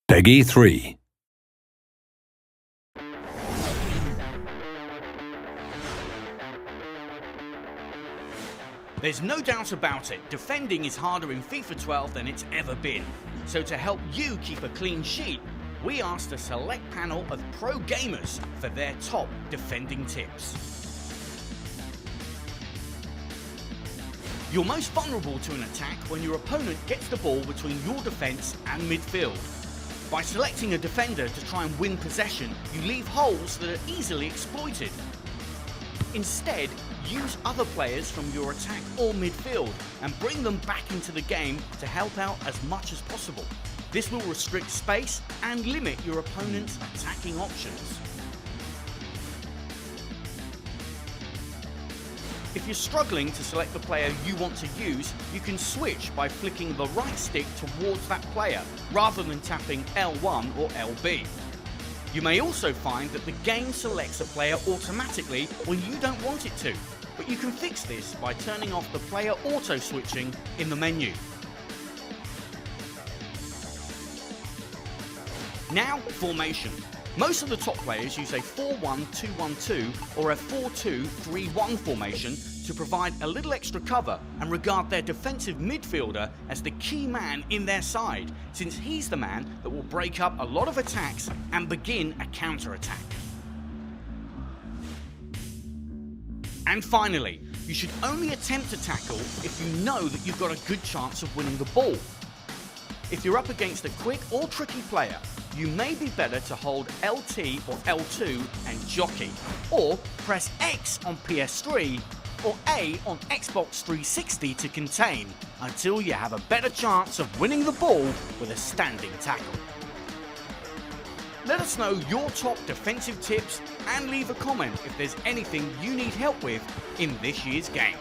Peggy 3. There's no doubt about it, defending is harder in FIFA 12 than it's ever been. So to help you keep a clean sheet, we asked a select panel of pro gamers for their top defending tips. You're most vulnerable to an attack when your opponent gets the ball between your defence and midfield. By selecting a defender to try and win possession, you leave holes that are easily exploited. Instead, use other players from your attack or midfield and bring them back into the game to help out as much as possible. This will restrict space and limit your opponent's attacking options. If you're struggling to select the player you want to use, you can switch by flicking the right stick towards that player rather than tapping L1 or LB. You may also find that the game selects a player automatically when you don't want it to, but you can fix this by turning off the player auto switching in the menu. Now, formation. Most of the top players use a 4-1-2-1-2 or a 4-2-3-1 formation to provide a little extra cover and regard their defensive midfielder as the key man in their side, since he's the man that will break up a lot of attacks and begin a counter-attack. And finally, you should only attempt to tackle if you know that you've got a good chance of winning the ball. If you're up against a quick or tricky player, you may be better to hold LT or L2 and jockey, or press X on PS3 or A on Xbox 360 to contain, until you have a better chance of winning the ball with a standing tackle. Let us know your top defensive tips and leave a comment if there's anything you need help with in this year's game.